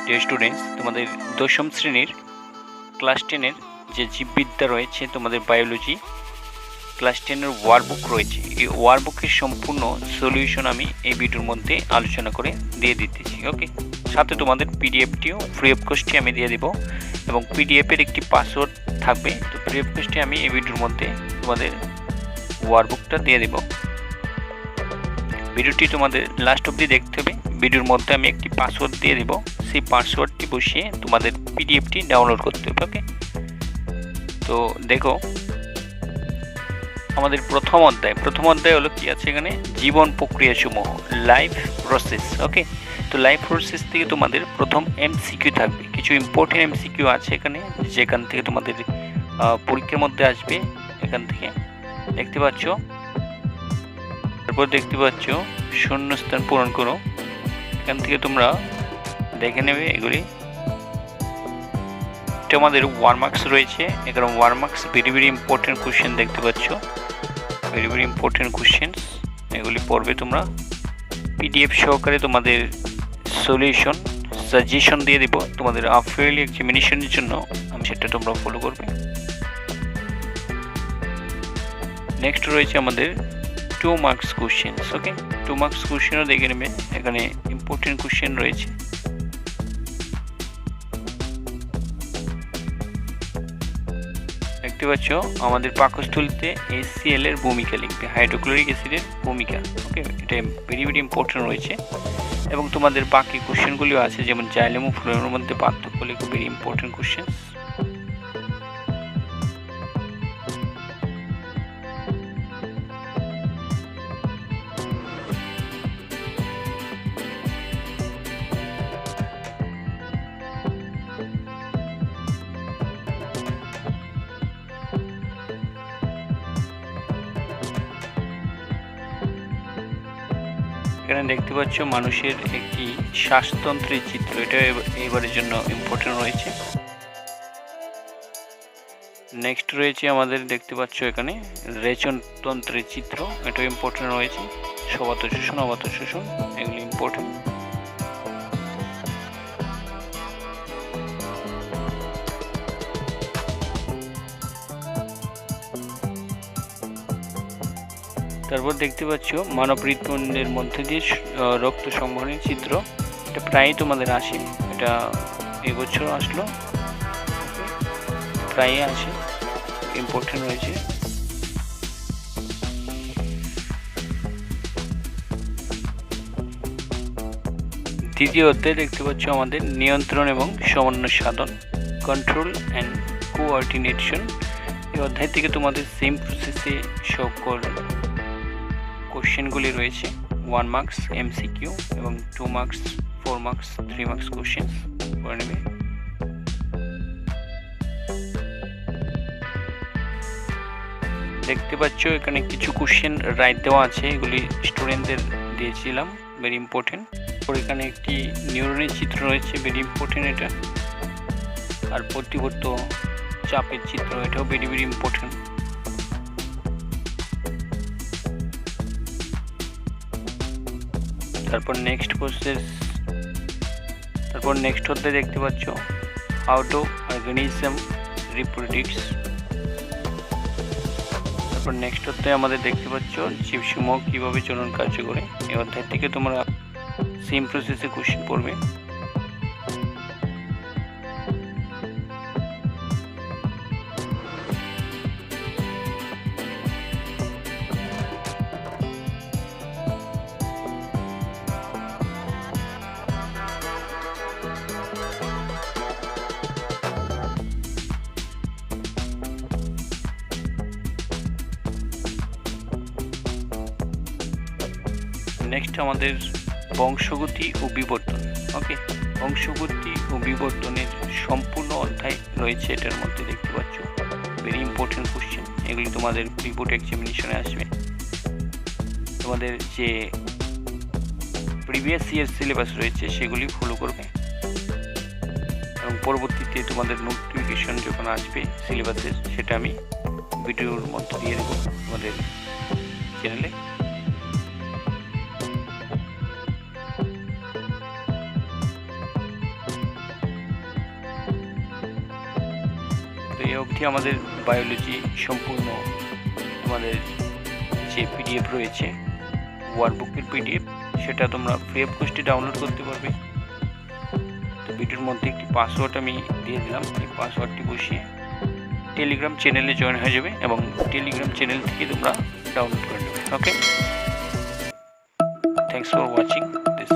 Dear students, তোমাদের দশম শ্রেণীর ক্লাস 10-এর যে জীববিদ্যা রয়েছে, তোমাদের বায়োলজি ক্লাস 10-এর ওয়ার্কবুক রয়েছে। এই ওয়ার্কবুকের সম্পূর্ণ সলিউশন আমি এই ভিডিওর মধ্যে আলোচনা করে দিয়ে দিতেছি। ওকে, সাথে তোমাদের পিডিএফটিও ফ্রি অফ কস্টে আমি দিয়ে দেবো এবং পিডিএফের একটি পাসওয়ার্ড থাকবে। তো ফ্রি অফ কস্টে আমি এই ভিডিওর মধ্যে তোমাদের ওয়ার্কবুকটা দিয়ে দেবো। ভিডিওটি তোমাদের লাস্ট অবধি দেখতে হবে। ভিডিওর মধ্যে আমি একটি পাসওয়ার্ড দিয়ে দেবো, সেই পাসওয়ার্ডটি বসিয়ে তোমাদের পিডিএফটি ডাউনলোড করতে হবে। ওকে, তো দেখো আমাদের প্রথম অধ্যায় হলো কি আছে এখানে, জীবন প্রক্রিয়া সমূহ, লাইফ প্রসেস। ওকে, তো লাইফ প্রসেস থেকে তোমাদের প্রথম এমসিকিউ থাকবে, কিছু ইম্পর্টেন্ট এমসিকিউ আছে এখানে, যেখান থেকে তোমাদের পরীক্ষার মধ্যে আসবে। এখান থেকে দেখতে পাচ্ছ, তারপর দেখতে পাচ্ছ শূন্যস্থান পূরণ করো। এখান থেকে তোমরা দেখে নেবে এগুলি। এটা আমাদের 1 মার্কস রয়েছে। এখানে 1 মার্কস ভেরি ইম্পর্টেন্ট কোশ্চেন দেখতে পাচ্ছ, ভেরি ইম্পর্টেন্ট কোশ্চেন। এগুলি পড়বে তোমরা। পিডিএফ সহকারে তোমাদের সলিউশন সাজেশন দিয়ে দেবো তোমাদের আফটারলি এক্সামিনেশনের জন্য, আমি সেটা তোমরা ফলো করবে। নেক্সট রয়েছে আমাদের 2 মার্কস কোশ্চেন। ওকে, 2 মার্কস কোশ্চেনও দেখে নেবে। এখানে ইম্পর্টেন্ট কোশ্চেন রয়েছে। দেখতে পাচ্ছ আমাদের পাকস্থলীতে HCl এর ভূমিকা লিখবে, হাইড্রোক্লোরিক অ্যাসিডের ভূমিকা। ওকে, এটা ভেরি ইম্পর্টেন্ট রয়েছে। এবং তোমাদের বাকি কোশ্চেনগুলিও আছে, যেমন জাইলেম ও ফ্লোয়েমের মধ্যে পার্থক্য লিখবে, ভেরি ইম্পর্টেন্ট কোশ্চেন। এখানে দেখতে পাচ্ছ মানুষের একটি শ্বাসতন্ত্রের চিত্র, এটা এবারের জন্য ইম্পর্টেন্ট রয়েছে। নেক্সট রয়েছে আমাদের দেখতে পাচ্ছ এখানে রেচনতন্ত্রের চিত্র, এটা ইম্পর্টেন্ট রয়েছে। সবাত শোষণ, অবাত শোষণ, এগুলি ইম্পর্টেন্ট। তারপর দেখতে পাচ্ছ মানব হৃৎপিণ্ডের মধ্যে দিয়ে রক্ত সংবহনের চিত্র, এটা প্রায়ই তোমাদের আসে, এটা এবছর আসলো, প্রায়ই আসে, ইম্পর্টেন্ট রয়েছে। দ্বিতীয় অধ্যায়ে দেখতে পাচ্ছ আমাদের নিয়ন্ত্রণ এবং সমন্বয় সাধন, কন্ট্রোল অ্যান্ড কোঅর্ডিনেশন। এই অধ্যায় থেকে তোমাদের সেম প্রসেসে সকল কোশ্চেনগুলি রয়েছে। 1 মার্কস এমসিকিউ এবং 2 মার্কস, 4 মার্কস, 3 মার্কস কোশ্চেন করে নেবে। দেখতে পাচ্ছ এখানে কিছু কোশ্চেন রাইট দেওয়া আছে, এগুলি স্টুডেন্টদের দিয়েছিলাম, ভেরি ইম্পর্টেন্ট। আর এখানে একটি নিউরনের চিত্র রয়েছে, ভেরি ইম্পর্টেন্ট এটা। আর প্রতিবর্ত চাপের চিত্র, এটাও ভেরি ইম্পর্টেন্ট। তারপর নেক্সট প্রসেস, তারপর নেক্সট অধ্যায় দেখতে পাচ্ছ হাউ টু অর্গানিজম রিপ্রোডিউস। তারপর নেক্সট অধ্যায় আমাদের দেখতে পাচ্ছ জীবসমূহ কীভাবে চলন কার্য করে। এই অধ্যায় থেকে তোমরা সেম প্রসেসে কোশ্চেন পড়বে। নেক্সট আমাদের বংশগতি ও বিবর্তন। ওকে, বংশগতি ও বিবর্তনের সম্পূর্ণ অধ্যায় রয়েছে এটার মধ্যে, দেখতে পাচ্ছ ভেরি ইম্পর্টেন্ট কোশ্চেন। এগুলি তোমাদের প্রিবোর্ড এক্সামিনেশনে আসবে। তোমাদের যে প্রিভিয়াস ইয়ার সিলেবাস রয়েছে সেগুলি ফলো করবে এবং পরবর্তীতে তোমাদের নোটিফিকেশন যখন আসবে সিলেবাসের, সেটা আমি ভিডিওর মধ্যে দিয়ে দেবো তোমাদের চ্যানেলে। এই অবধি আমাদের বায়োলজি সম্পূর্ণ তোমাদের যে পিডিএফ রয়েছে ওয়ার্কবুকের পিডিএফ, সেটা তোমরা ফ্রি অফ কস্টে ডাউনলোড করতে পারবে। তো ভিডিওর মধ্যে একটি পাসওয়ার্ড আমি দিয়ে দিলাম, এই পাসওয়ার্ডটি বসিয়ে টেলিগ্রাম চ্যানেলে জয়েন হয়ে যাবে এবং টেলিগ্রাম চ্যানেল থেকে তোমরা ডাউনলোড করে নেবে। ওকে, থ্যাংকস ফর ওয়াচিং দিস।